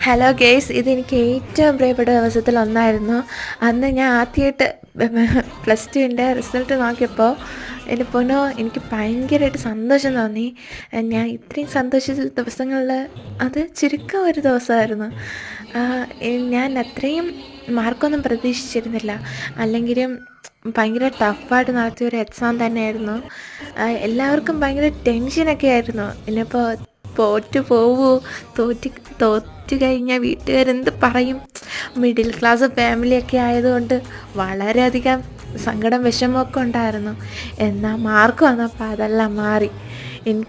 Hello guys, ഇതെനിക്ക് ഏറ്റവും പ്രിയപ്പെട്ട ദിവസത്തിലൊന്നായിരുന്നു. അന്ന് ഞാൻ ആദ്യമായിട്ട് പ്ലസ് ടുവിൻ്റെ റിസൾട്ട് നോക്കിയപ്പോൾ എൻ്റെ പൊന്നോ, എനിക്ക് ഭയങ്കരമായിട്ട് സന്തോഷം തോന്നി. ഞാൻ ഇത്രയും സന്തോഷിച്ച ദിവസങ്ങളിൽ അത് ചുരുക്കം ഒരു ദിവസമായിരുന്നു. ഞാൻ അത്രയും മാർക്കൊന്നും പ്രതീക്ഷിച്ചിരുന്നില്ല. അല്ലെങ്കിലും ഭയങ്കര ടഫായിട്ട് നടത്തിയൊരു എക്സാം തന്നെയായിരുന്നു. എല്ലാവർക്കും ഭയങ്കര ടെൻഷനൊക്കെ ആയിരുന്നു. ഇനിയിപ്പോൾ തോറ്റു പോവൂ, തോറ്റു കഴിഞ്ഞാൽ വീട്ടുകാരെന്ത് പറയും. മിഡിൽ ക്ലാസ് ഫാമിലിയൊക്കെ ആയതുകൊണ്ട് വളരെയധികം സങ്കടം വിഷമമൊക്കെ ഉണ്ടായിരുന്നു. എന്നാൽ മാർക്ക് വന്നപ്പോൾ അതെല്ലാം മാറി.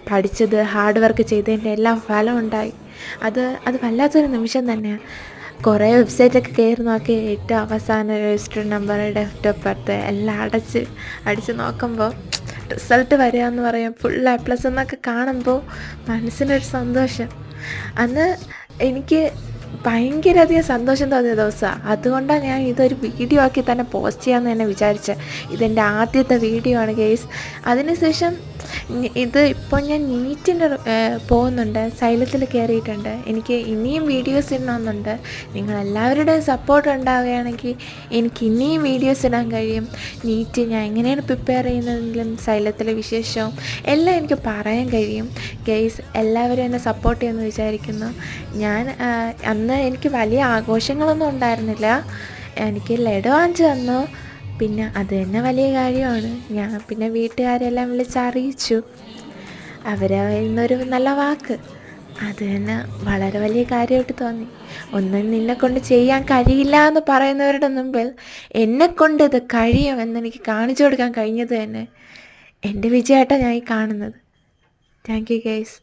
പഠിച്ചത് ഹാർഡ് വർക്ക് ചെയ്തതിൻ്റെ എല്ലാം ഫലം ഉണ്ടായി. അത് വല്ലാത്തൊരു നിമിഷം തന്നെയാണ്. കുറേ വെബ്സൈറ്റൊക്കെ കയറി നോക്കി ഏറ്റവും അവസാന registered number, date of birth എല്ലാം അടിച്ച് നോക്കുമ്പോൾ റിസൾട്ട് വരിക എന്ന് പറയും ഫുൾ A+ എന്നൊക്കെ കാണുമ്പോൾ മനസ്സിനൊരു സന്തോഷം. അന്ന് എനിക്ക് ഭയങ്കരധികം സന്തോഷം തോന്നിയ ദിവസമാണ്. അതുകൊണ്ടാണ് ഞാൻ ഇതൊരു വീഡിയോ ആക്കി തന്നെ പോസ്റ്റ് ചെയ്യാമെന്ന് തന്നെ വിചാരിച്ചത്. ഇതെൻ്റെ ആദ്യത്തെ വീഡിയോ ആണ് ഗെയ്സ്. അതിനുശേഷം ഇപ്പോൾ ഞാൻ നീറ്റിൻ്റെ പോകുന്നുണ്ട്, സൈലത്തിൽ കയറിയിട്ടുണ്ട്. എനിക്ക് ഇനിയും വീഡിയോസ് ഇടണമെന്നുണ്ട്. നിങ്ങളെല്ലാവരുടെയും സപ്പോർട്ട് ഉണ്ടാവുകയാണെങ്കിൽ എനിക്ക് ഇനിയും വീഡിയോസ് ഇടാൻ കഴിയും. നീറ്റ് ഞാൻ എങ്ങനെയാണ് പ്രിപ്പയർ ചെയ്യുന്നതെങ്കിലും സൈലത്തിലെ വിശേഷവും എല്ലാം എനിക്ക് പറയാൻ കഴിയും. ഗെയ്സ്, എല്ലാവരും എന്നെ സപ്പോർട്ട് ചെയ്യുമെന്ന് വിചാരിക്കുന്നു. ഞാൻ അന്ന് എനിക്ക് വലിയ ആഘോഷങ്ങളൊന്നും ഉണ്ടായിരുന്നില്ല. എനിക്ക് ലഡു വാങ്ങിച്ച് തന്നു. പിന്നെ അത് തന്നെ വലിയ കാര്യമാണ്. ഞാൻ പിന്നെ വീട്ടുകാരെല്ലാം വിളിച്ചറിയിച്ചു. അവരെ ഇന്നൊരു നല്ല വാക്ക് അത് തന്നെ വളരെ വലിയ കാര്യമായിട്ട് തോന്നി. ഒന്നും നിന്നെക്കൊണ്ട് ചെയ്യാൻ കഴിയില്ല എന്ന് പറയുന്നവരുടെ മുമ്പിൽ എന്നെക്കൊണ്ട് ഇത് കഴിയുമെന്ന് എനിക്ക് കാണിച്ചു കൊടുക്കാൻ കഴിഞ്ഞത് തന്നെ എൻ്റെ വിജയമായിട്ടാണ് ഞാൻ ഈ കാണുന്നത്. Thank you guys.